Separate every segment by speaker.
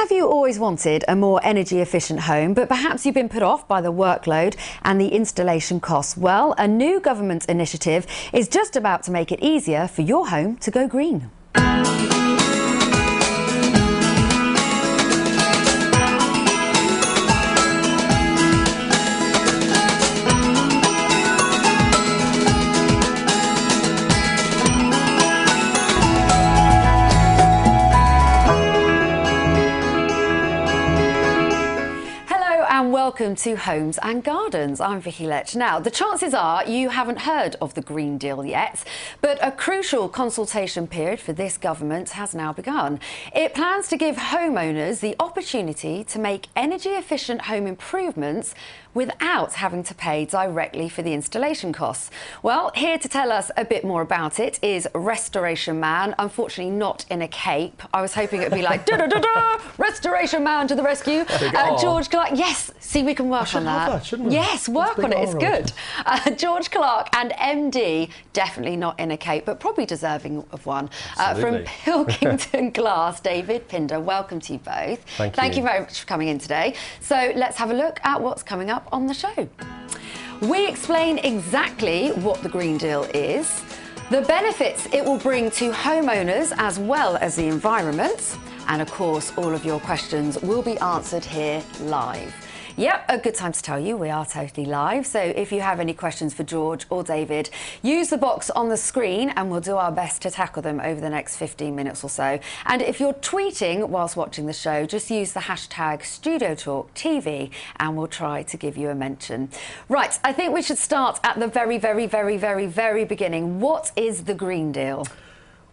Speaker 1: Have you always wanted a more energy efficient home, but perhaps you've been put off by the workload and the installation costs? Well, a new government initiative is just about to make it easier for your home to go green. Welcome to Homes and Gardens. I'm Vicky Lech. Now, the chances are you haven't heard of the Green Deal yet, but a crucial consultation period for this government has now begun. It plans to give homeowners the opportunity to make energy-efficient home improvements without having to pay directly for the installation costs. Well, here to tell us a bit more about it is Restoration Man, unfortunately not in a cape. I was hoping it would be like, da-da-da-da, Restoration Man to the rescue. George Clark, yes, see, we can work on that.
Speaker 2: Shouldn't we?
Speaker 1: Yes, work on it, it's good. George Clark and MD, definitely not in a cape, but probably deserving of one. From Pilkington Glass, David Pinder, welcome to you both. Thank you very much for coming in today. So let's have a look at what's coming up on the show. We explain exactly what the Green Deal is, the benefits it will bring to homeowners as well as the environment, and of course all of your questions will be answered here live. Yep, a good time to tell you we are totally live, so if you have any questions for George or David, use the box on the screen and we'll do our best to tackle them over the next 15 minutes or so. And if you're tweeting whilst watching the show, just use the hashtag StudioTalkTV and we'll try to give you a mention. Right, I think we should start at the very beginning. What is the Green Deal?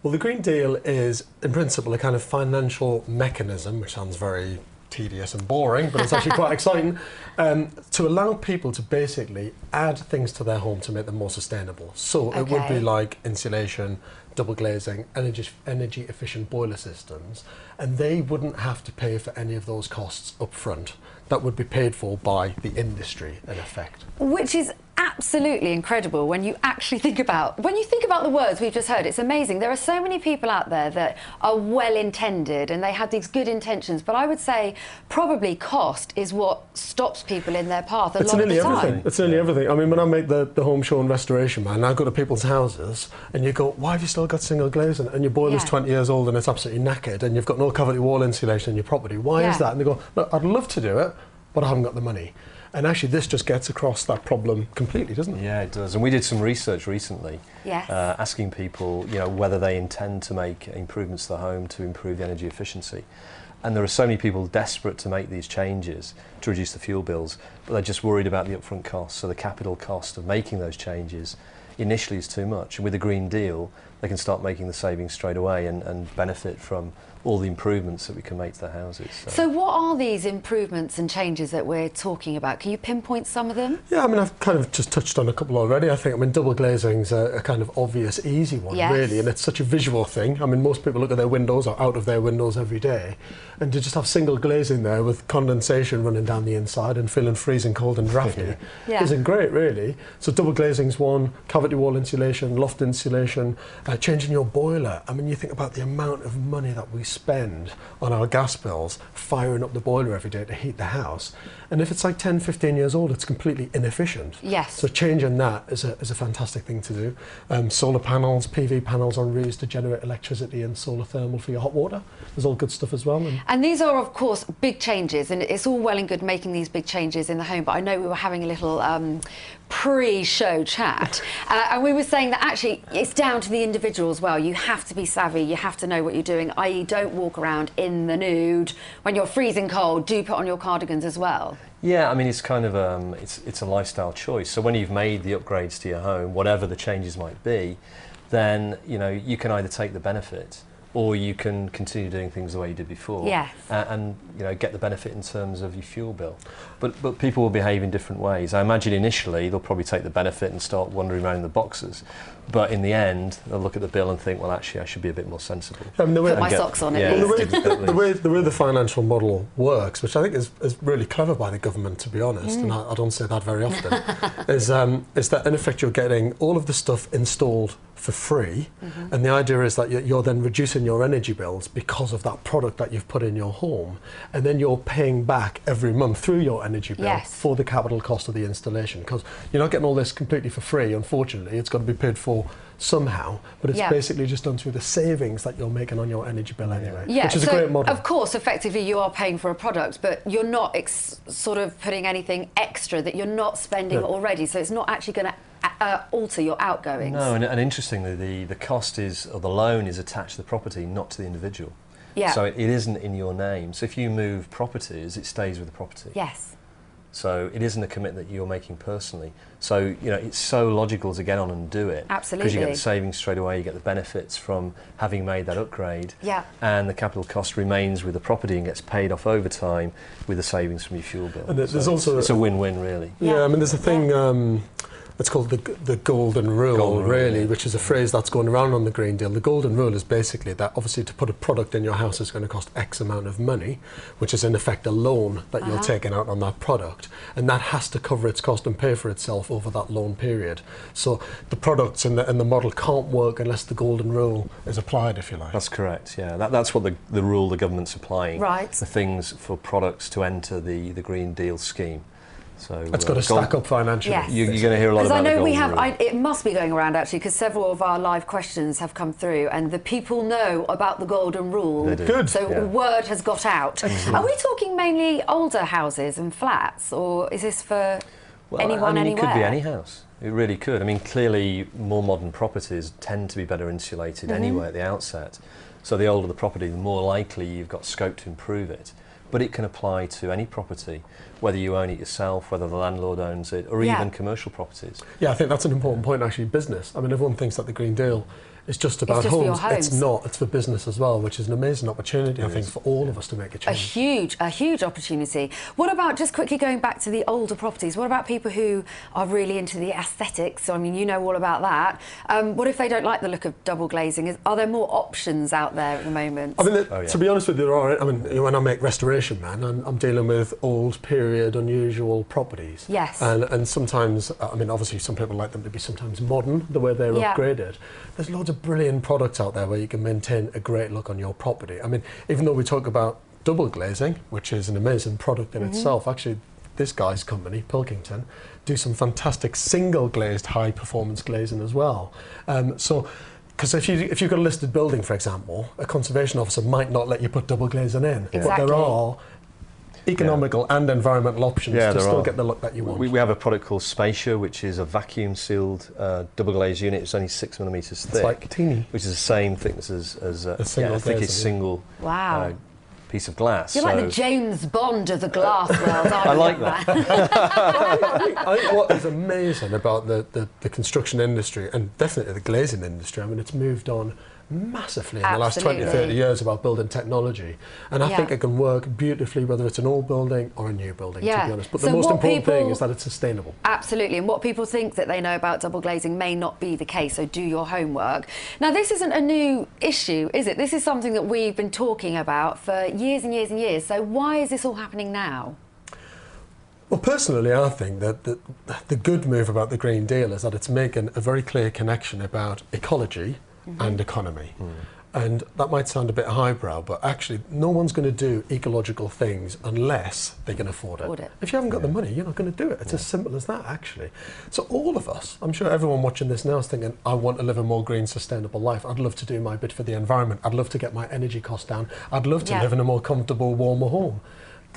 Speaker 2: Well, the Green Deal is, in principle, a kind of financial mechanism, which sounds very tedious and boring, but it's actually quite exciting, to allow people to basically add things to their home to make them more sustainable. So it would be like insulation, double glazing, energy efficient boiler systems, and they wouldn't have to pay for any of those costs up front. That would be paid for by the industry, in effect. Which is
Speaker 1: absolutely incredible when you actually think about the words we've just heard. It's amazing. There are so many people out there that are well intended and they have these good intentions, but I would say probably cost is what stops people in their path a lot of the time.
Speaker 2: It's nearly everything. I mean, when I make the home show on Restoration Man, I go to people's houses and you go, why have you still got single glazing? And your boiler's 20 years old and it's absolutely knackered and you've got no cavity wall insulation in your property. Why is that? And they go, look, I'd love to do it, but I haven't got the money. And actually this just gets across that problem completely, doesn't it?
Speaker 3: Yeah, it does. And we did some research recently, asking people, you know, whether they intend to make improvements to the home to improve the energy efficiency. And there are so many people desperate to make these changes to reduce the fuel bills, but they're just worried about the upfront costs. So the capital cost of making those changes initially is too much. And with the Green Deal, they can start making the savings straight away and benefit from all the improvements that we can make to their houses.
Speaker 1: So what are these improvements and changes that we're talking about? Can you pinpoint some of them?
Speaker 2: Yeah, I mean, I've kind of just touched on a couple already. I think, I mean, double glazing's a kind of obvious, easy one, really, and it's such a visual thing. I mean, most people look at their windows or out of their windows every day, and to just have single glazing there with condensation running down the inside and feeling freezing cold and drafty isn't great, really. So double glazing's one, cavity wall insulation, loft insulation, changing your boiler. I mean, you think about the amount of money that we spend on our gas bills firing up the boiler every day to heat the house, and if it's like 10, 15 years old, it's completely inefficient. So changing that is a fantastic thing to do. Solar panels, PV panels on roofs to generate electricity, and solar thermal for your hot water. There's all good stuff as well.
Speaker 1: And these are, of course, big changes, and it's all well and good making these big changes in the home, but I know we were having a little pre-show chat and we were saying that actually it's down to the individual as well. You have to be savvy, you have to know what you're doing, i.e. don't walk around in the nude. When you're freezing cold, do put on your cardigans as well.
Speaker 3: Yeah, I mean, it's kind of it's a lifestyle choice. So when you've made the upgrades to your home, whatever the changes might be, then you know you can either take the benefit or you can continue doing things the way you did before, and you know, get the benefit in terms of your fuel bill. But people will behave in different ways. I imagine initially they'll probably take the benefit and start wandering around in the boxes, But in the end, they'll look at the bill and think, well, actually, I should be a bit more sensible.
Speaker 1: I mean, put my socks on at least.
Speaker 2: The way the financial model works, which I think is really clever by the government, to be honest, and I don't say that very often, is that in effect you're getting all of the stuff installed for free, and the idea is that you're then reducing your energy bills because of that product that you've put in your home, and then you're paying back every month through your energy bill for the capital cost of the installation, because you're not getting all this completely for free. Unfortunately, it's got to be paid for somehow, but it's basically just done through the savings that you're making on your energy bill anyway, which is a great model.
Speaker 1: Of course, effectively you are paying for a product, but you're not sort of putting anything extra that you're not spending already, so it's not actually going to alter your outgoings.
Speaker 3: No, and interestingly, the cost is, or the loan is attached to the property, not to the individual.
Speaker 1: Yeah.
Speaker 3: So it isn't in your name. So if you move properties, it stays with the property.
Speaker 1: Yes.
Speaker 3: So it isn't a commitment that you're making personally. So, you know, it's so logical to get on and do it.
Speaker 1: Absolutely.
Speaker 3: Because you get the savings straight away, you get the benefits from having made that upgrade.
Speaker 1: Yeah.
Speaker 3: And the capital cost remains with the property and gets paid off over time with the savings from your fuel bill.
Speaker 2: And there's also
Speaker 3: it's a win-win, really.
Speaker 2: Yeah, I mean, there's a thing. It's called the golden rule, really, which is a phrase that's going around on the Green Deal. The golden rule is basically that obviously to put a product in your house is going to cost X amount of money, which is in effect a loan that you're taking out on that product, and that has to cover its cost and pay for itself over that loan period. So the products and the model can't work unless the golden rule is applied, if you like.
Speaker 3: That's correct, yeah. That's what the rule the government's applying.
Speaker 1: Right.
Speaker 3: The things for products to enter the Green Deal scheme. So
Speaker 2: it's got to stack up financially.
Speaker 1: Yes.
Speaker 3: You're going to hear a lot about
Speaker 1: the golden
Speaker 3: rule.
Speaker 1: Because I know it must be going around actually, because several of our live questions have come through, and the people know about the golden rule.
Speaker 3: They do.
Speaker 2: Good.
Speaker 1: So word has got out. Are we talking mainly older houses and flats, or is this for anyone, anywhere?
Speaker 3: It could be any house. It really could. I mean, clearly, more modern properties tend to be better insulated anyway at the outset. So the older the property, the more likely you've got scope to improve it. But it can apply to any property, whether you own it yourself, whether the landlord owns it, or even commercial properties.
Speaker 2: Yeah, I think that's an important point, actually, business. I mean, everyone thinks that the Green Deal is just about homes. It's not. It's for business as well, which is an amazing opportunity, I think, for all of us to make a change.
Speaker 1: A huge opportunity. What about, just quickly going back to the older properties, what about people who are really into the aesthetics? I mean, you know all about that. What if they don't like the look of double glazing? Are there more options out there at the moment?
Speaker 2: I mean, to be honest with you, there are. I mean, when I make Restoration Man, I'm dealing with old period, unusual properties.
Speaker 1: Yes.
Speaker 2: And sometimes, I mean, obviously some people like them to be sometimes modern, the way they're upgraded. There's loads of brilliant products out there where you can maintain a great look on your property. I mean, even though we talk about double glazing, which is an amazing product in itself, actually this guy's company, Pilkington, do some fantastic single glazed high performance glazing as well. Because if you've got a listed building, for example, a conservation officer might not let you put double glazing in.
Speaker 1: Exactly.
Speaker 2: But there are economical and environmental options to still get the look that you want.
Speaker 3: We have a product called Spacia, which is a vacuum sealed double glazed unit. It's only 6 millimetres thick.
Speaker 2: It's like teeny.
Speaker 3: Which is the same thickness as
Speaker 2: a single
Speaker 3: single piece of glass.
Speaker 1: You're like the James Bond of the glass world, aren't you?
Speaker 3: I like that.
Speaker 2: I think what is amazing about the construction industry, and definitely the glazing industry, I mean, it's moved on massively in the last 20, 30 years about building technology, and I think it can work beautifully whether it's an old building or a new building, to be honest. But the most important thing is that it's sustainable.
Speaker 1: Absolutely, and what people think that they know about double glazing may not be the case, so do your homework. Now, this isn't a new issue, is it? This is something that we've been talking about for years and years and years, so why is this all happening now?
Speaker 2: Well, personally, I think that the good move about the Green Deal is that it's making a very clear connection about ecology and economy. And that might sound a bit highbrow, but actually no one's going to do ecological things unless they can afford it. If you haven't got the money, you're not going to do it. It's as simple as that, actually. So all of us, I'm sure everyone watching this now is thinking, I want to live a more green, sustainable life. I'd love to do my bit for the environment. I'd love to get my energy costs down. I'd love to live in a more comfortable, warmer home.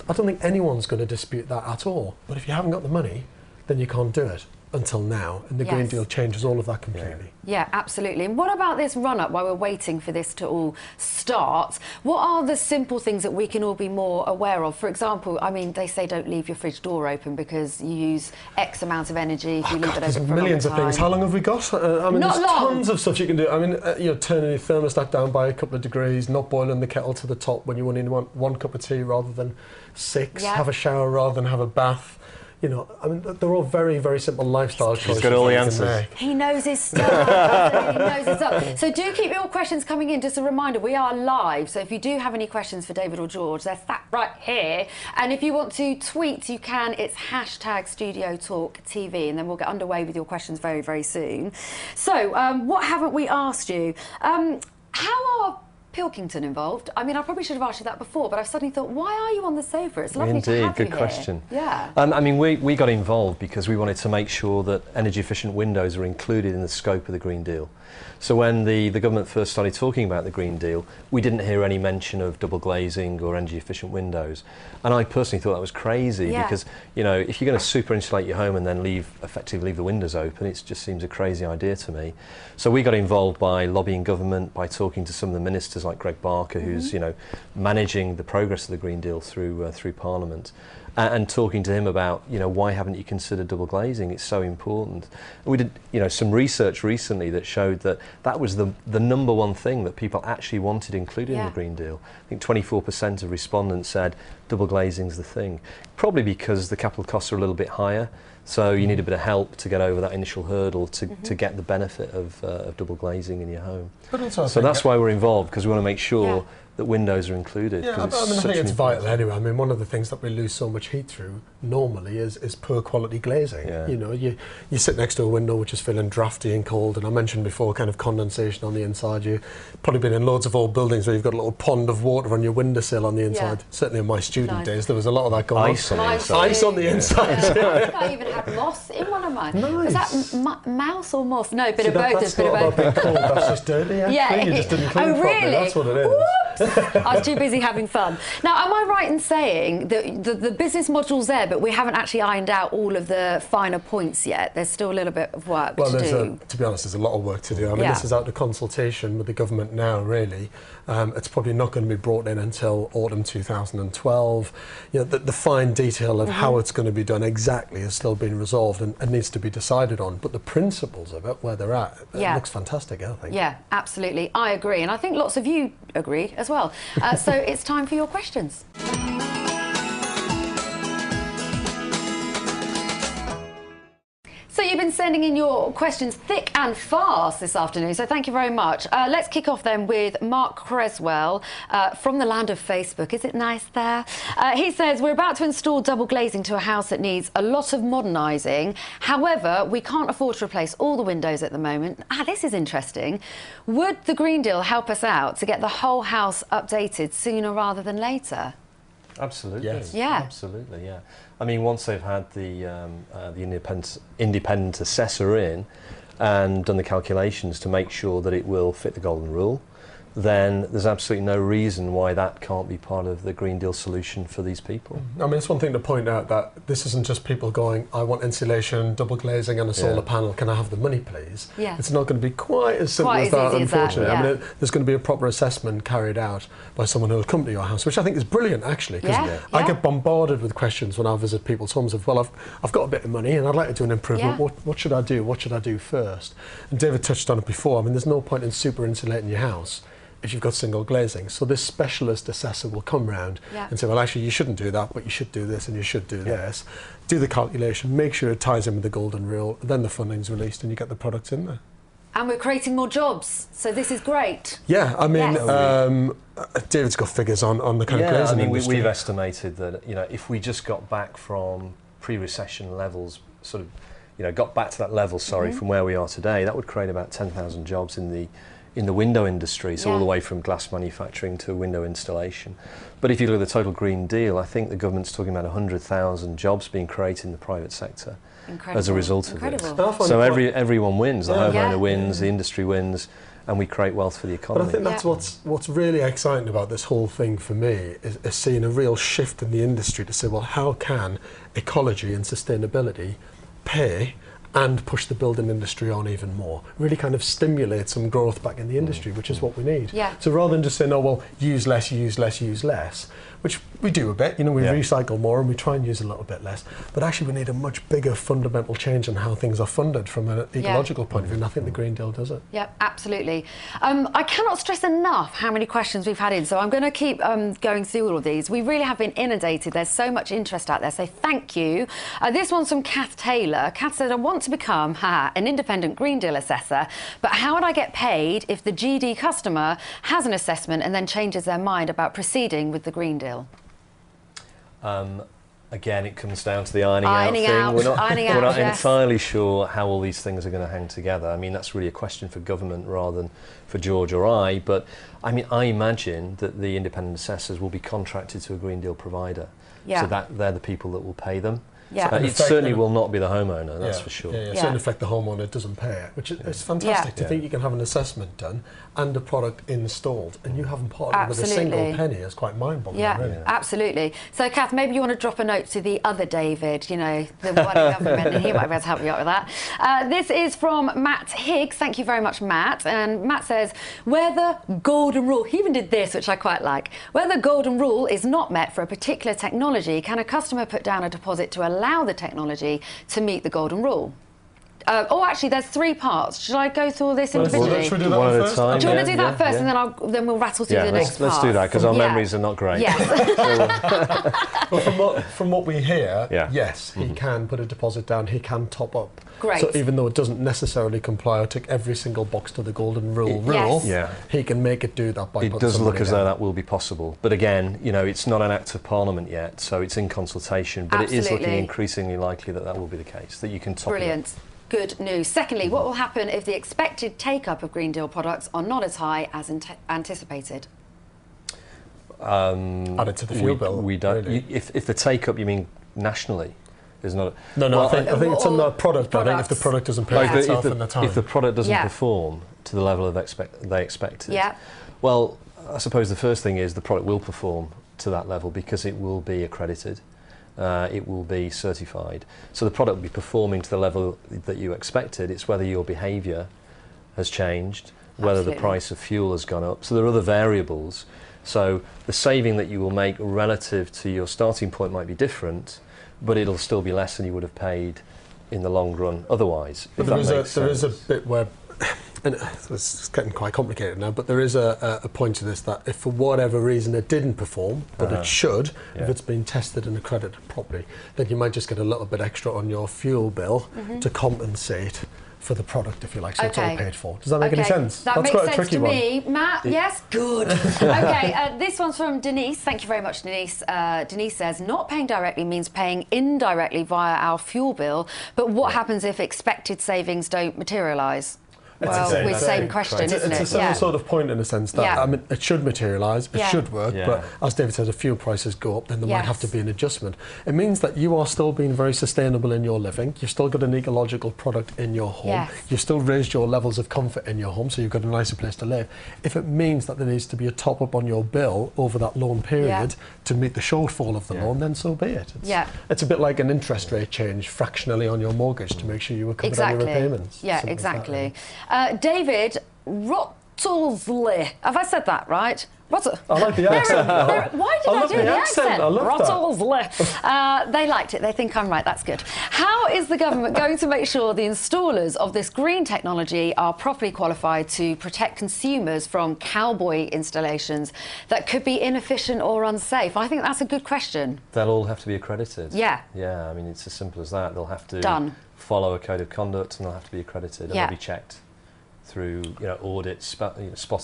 Speaker 2: I don't think anyone's going to dispute that at all. But if you haven't got the money, then you can't do it. Until now, and the Green Deal changes all of that completely.
Speaker 1: Yeah, absolutely. And what about this run-up while we're waiting for this to all start? What are the simple things that we can all be more aware of? For example, I mean, they say don't leave your fridge door open because you use X amount of energy if you leave it open for a long time.
Speaker 2: There's millions of things. How long have we got? I mean, there's tons of stuff you can do. I mean, turning your thermostat down by a couple of degrees, not boiling the kettle to the top when you only want 1 cup of tea rather than 6, have a shower rather than have a bath. you know, I mean, they're all very, very simple lifestyle choices.
Speaker 3: He's got all the answers.
Speaker 1: He knows his stuff. He knows his stuff. So do keep your questions coming in. Just a reminder, we are live. So if you do have any questions for David or George, they're sat right here. And if you want to tweet, you can. It's #StudioTalkTV, and then we'll get underway with your questions very, very soon. So what haven't we asked you? How are Pilkington involved? I mean, I probably should have asked you that before, but I've suddenly thought, why are you on the sofa? It's lovely to have you
Speaker 3: good question.
Speaker 1: Here. Yeah.
Speaker 3: I mean, we got involved because we wanted to make sure that energy efficient windows are included in the scope of the Green Deal. So when the government first started talking about the Green Deal, we didn't hear any mention of double glazing or energy efficient windows. And I personally thought that was crazy because, you know, if you're going to super insulate your home and then effectively leave the windows open, it just seems a crazy idea to me. So we got involved by lobbying government, by talking to some of the ministers like Greg Barker, who's, you know, managing the progress of the Green Deal through Parliament. And talking to him about, you know, why haven't you considered double glazing? It's so important. We did, you know, some research recently that showed that that was the number one thing that people actually wanted included in the Green Deal. I think 24% of respondents said double glazing's the thing. Probably because the capital costs are a little bit higher, so you need a bit of help to get over that initial hurdle to get the benefit of double glazing in your home.
Speaker 2: But also
Speaker 3: so that's why we're involved, because we want to make sure that windows are included.
Speaker 2: Yeah, I think it's vital anyway. I mean, one of the things that we lose so much heat through normally is poor quality glazing.
Speaker 3: Yeah.
Speaker 2: You know, you sit next to a window which is feeling drafty and cold, and I mentioned before kind of condensation on the inside. You've probably been in loads of old buildings where you've got a little pond of water on your windowsill on the inside. Yeah. Certainly in my student days there was a lot of that going on.
Speaker 3: Ice on the inside.
Speaker 2: Ice on the inside.
Speaker 1: Yeah. I think I even had moss in one of mine. Nice. Was that mouse or moth? No, bit of both.
Speaker 2: That's not about being cold, that's just dirty, actually.
Speaker 1: Yeah.
Speaker 2: You just didn't clean properly, that's what it is.
Speaker 1: Whoops. I was too busy having fun. Now, am I right in saying that the business model's there, but we haven't actually ironed out all of the finer points yet? There's still a little bit of work to do.
Speaker 2: To be honest, there's a lot of work to do. I mean, this is out of consultation with the government now, really. It's probably not going to be brought in until autumn 2012. You know, the fine detail of how it's going to be done exactly is still being resolved and needs to be decided on. But the principles of it, where they're at, it looks fantastic, I think.
Speaker 1: Yeah, absolutely. I agree. And I think lots of you agree as well. So it's time for your questions. So you've been sending in your questions thick and fast this afternoon, so thank you very much. Let's kick off then with Mark Creswell from the land of Facebook. Is it nice there? He says, we're about to install double glazing to a house that needs a lot of modernising. However, we can't afford to replace all the windows at the moment. This is interesting. Would the Green Deal help us out to get the whole house updated sooner rather than later?
Speaker 3: Absolutely.
Speaker 2: Yes.
Speaker 1: Yeah.
Speaker 3: Absolutely, yeah. I mean, once they've had the independent assessor in and done the calculations to make sure that it will fit the golden rule, then there's absolutely no reason why that can't be part of the Green Deal solution for these people.
Speaker 2: I mean, it's one thing to point out that this isn't just people going, I want insulation, double glazing and a solar panel, can I have the money please?
Speaker 1: Yeah.
Speaker 2: It's not going to be quite as simple as that, unfortunately.
Speaker 1: Yeah.
Speaker 2: I mean, there's going to be a proper assessment carried out by someone who will come to your house, which I think is brilliant, actually, because I get bombarded with questions when I visit people's homes of, well, I've got a bit of money and I'd like to do an improvement. What should I do? What should I do first? And David touched on it before. I mean, there's no point in super insulating your house if you've got single glazing. So this specialist assessor will come round and say, well, actually, you shouldn't do that, but you should do this and you should do this. Do the calculation, make sure it ties in with the golden rule, then the funding's released and you get the products in there.
Speaker 1: And we're creating more jobs, so this is great.
Speaker 2: Yeah, I mean, David's got figures on the kind of glazing industry.
Speaker 3: We've estimated that, you know, if we just got back from pre-recession levels, sort of, you know, got back to that level, from where we are today, that would create about 10,000 jobs in the window industry, so all the way from glass manufacturing to window installation. But if you look at the total Green Deal, I think the government's talking about 100,000 jobs being created in the private sector as a result of it. So everyone wins. The homeowner wins, the industry wins, and we create wealth for the economy.
Speaker 2: But I think that's what's really exciting about this whole thing for me is seeing a real shift in the industry to say, well, how can ecology and sustainability pay and push the building industry on even more. Really kind of stimulate some growth back in the industry, which is what we need.
Speaker 1: Yeah.
Speaker 2: So rather than just saying, oh, well, use less, use less, use less, which we do a bit, you know, we recycle more and we try and use a little bit less, but actually we need a much bigger fundamental change in how things are funded from an ecological point of view, and I think the Green Deal does it.
Speaker 1: Yeah, absolutely. I cannot stress enough how many questions we've had in, so I'm going to keep going through all of these. We really have been inundated. There's so much interest out there, so thank you. This one's from Kath Taylor. Kath said, I want to become an independent Green Deal assessor, but how would I get paid if the GD customer has an assessment and then changes their mind about proceeding with the Green Deal?
Speaker 3: Again, it comes down to the ironing out thing. We're not entirely sure how all these things are going to hang together. I mean, that's really a question for government rather than for George or I. But I mean, I imagine that the independent assessors will be contracted to a Green Deal provider, so that they're the people that will pay them.
Speaker 1: Yeah.
Speaker 3: It certainly will not be the homeowner, that's for sure.
Speaker 2: So in effect the homeowner doesn't pay it, which is fantastic to think you can have an assessment done and a product installed and you haven't parted with a single penny. It's quite mind-boggling, really.
Speaker 1: Absolutely. So Kath, maybe you want to drop a note to the other David, you know, the one in government, and he might be able to help you out with that. This is from Matt Higgs. Thank you very much, Matt. And Matt says, where the golden rule, he even did this, which I quite like, where the golden rule is not met for a particular technology, can a customer put down a deposit to allow the technology to meet the golden rule? Actually, there's three parts. Should I go through all this individually?
Speaker 2: Should we do that
Speaker 3: one
Speaker 2: first?
Speaker 3: at a time?
Speaker 1: Do you want to do that first, and then we'll rattle through the next part?
Speaker 3: Let's do that, because our memories are not great.
Speaker 1: Yes.
Speaker 2: Well, from what we hear, yes, he can put a deposit down, he can top up.
Speaker 1: Great.
Speaker 2: So even though it doesn't necessarily comply or tick every single box to the golden rule, he can make it do that by
Speaker 3: It does look as though that will be possible. But again, you know, it's not an act of Parliament yet, so it's in consultation, but it is looking increasingly likely that that will be the case, that you can top
Speaker 1: Brilliant.
Speaker 3: it.
Speaker 1: Good news. Secondly, what will happen if the expected take-up of Green Deal products are not as high as anticipated?
Speaker 2: Added to the fuel bill.
Speaker 3: We don't.
Speaker 2: Really.
Speaker 3: If the take-up, you mean nationally? There's not.
Speaker 2: I think it's on the product. But I think if the product doesn't pay for itself in the time,
Speaker 3: if the product doesn't perform to the level of they expected, well, I suppose the first thing is the product will perform to that level because it will be accredited. It will be certified. So the product will be performing to the level that you expected. It's whether your behaviour has changed, whether the price of fuel has gone up. So there are other variables. So the saving that you will make relative to your starting point might be different, but it'll still be less than you would have paid in the long run otherwise.
Speaker 2: But there is a bit where, and it's getting quite complicated now, but there is a point to this that if for whatever reason it didn't perform, but it should, if it's been tested and accredited properly, then you might just get a little bit extra on your fuel bill to compensate for the product, if you like, so it's all paid for. Does that make any sense?
Speaker 1: That's
Speaker 2: makes
Speaker 1: quite
Speaker 2: sense a tricky
Speaker 1: to me. Matt, yes? Good. OK, this one's from Denise. Thank you very much, Denise. Denise says, not paying directly means paying indirectly via our fuel bill, but what happens if expected savings don't materialise? Well, with the same question, isn't it?
Speaker 2: It's a similar sort of point in a sense that I mean, it should materialise, it should work, but as David says, if fuel prices go up, then there might have to be an adjustment. It means that you are still being very sustainable in your living, you've still got an ecological product in your home, you've still raised your levels of comfort in your home, so you've got a nicer place to live. If it means that there needs to be a top-up on your bill over that loan period to meet the shortfall of the loan, then so be it. It's a bit like an interest rate change fractionally on your mortgage to make sure you were covered on your repayments.
Speaker 1: Yeah, exactly. David Rottlesly, have I said that right?
Speaker 2: I like the accent.
Speaker 1: Why did I do the accent?
Speaker 2: I love
Speaker 1: Rottlesly. They liked it. They think I'm right. That's good. How is the government going to make sure the installers of this green technology are properly qualified to protect consumers from cowboy installations that could be inefficient or unsafe? I think that's a good question.
Speaker 3: They'll all have to be accredited.
Speaker 1: Yeah.
Speaker 3: Yeah, I mean, it's as simple as that. They'll have to follow a code of conduct and they'll have to be accredited and they'll be checked through, you know, audits, spot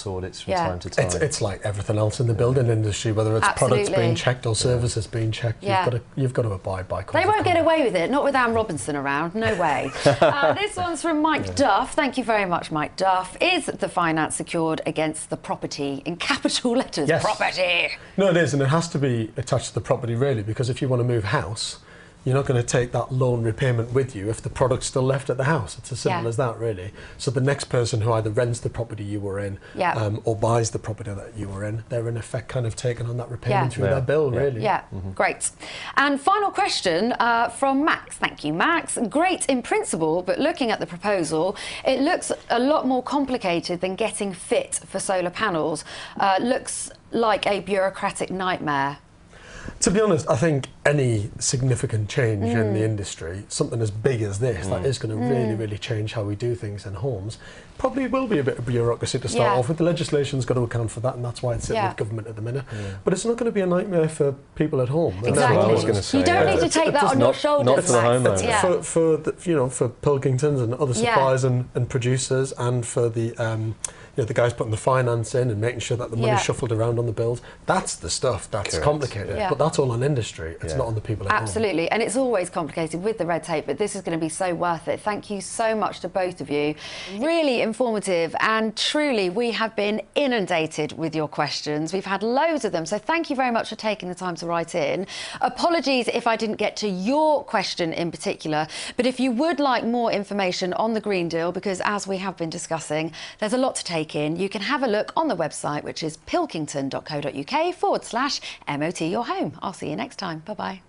Speaker 3: audits from time to time.
Speaker 2: It's like everything else in the building industry, whether it's products being checked or services being checked, you've got to abide by.
Speaker 1: They won't get away with it, not with Anne Robinson around, no way. This one's from Mike Duff. Thank you very much, Mike Duff. Is the finance secured against the property in capital letters?
Speaker 2: Yes.
Speaker 1: Property.
Speaker 2: No, it is, and it has to be attached to the property really, because if you want to move house, you're not going to take that loan repayment with you if the product's still left at the house. It's as simple as that, really. So the next person who either rents the property you were in or buys the property that you were in, they're in effect kind of taking on that repayment through their bill, really.
Speaker 1: Yeah, great. And final question from Max. Thank you, Max. Great in principle, but looking at the proposal, it looks a lot more complicated than getting fit for solar panels. Looks like a bureaucratic nightmare.
Speaker 2: To be honest, I think any significant change in the industry, something as big as this, that is going to really, really change how we do things in homes, probably will be a bit of bureaucracy to start off with. The legislation's got to account for that, and that's why it's sitting with government at the minute. But it's not going to be a nightmare for people at home.
Speaker 1: Exactly.
Speaker 3: I was going to say,
Speaker 1: you don't need to take that on your shoulders.
Speaker 3: Not for the homeowner.
Speaker 2: For Pilkingtons and other suppliers and producers, and for the the guys putting the finance in and making sure that the money's shuffled around on the bills. That's the stuff that's complicated. But that's all on industry. It's not on the people at home.
Speaker 1: Absolutely. And it's always complicated with the red tape, but this is going to be so worth it. Thank you so much to both of you. Really informative, and truly we have been inundated with your questions. We've had loads of them, so thank you very much for taking the time to write in. Apologies if I didn't get to your question in particular, but if you would like more information on the Green Deal, because as we have been discussing, there's a lot to take in, you can have a look on the website, which is pilkington.co.uk/MOT your home. I'll see you next time. Bye-bye.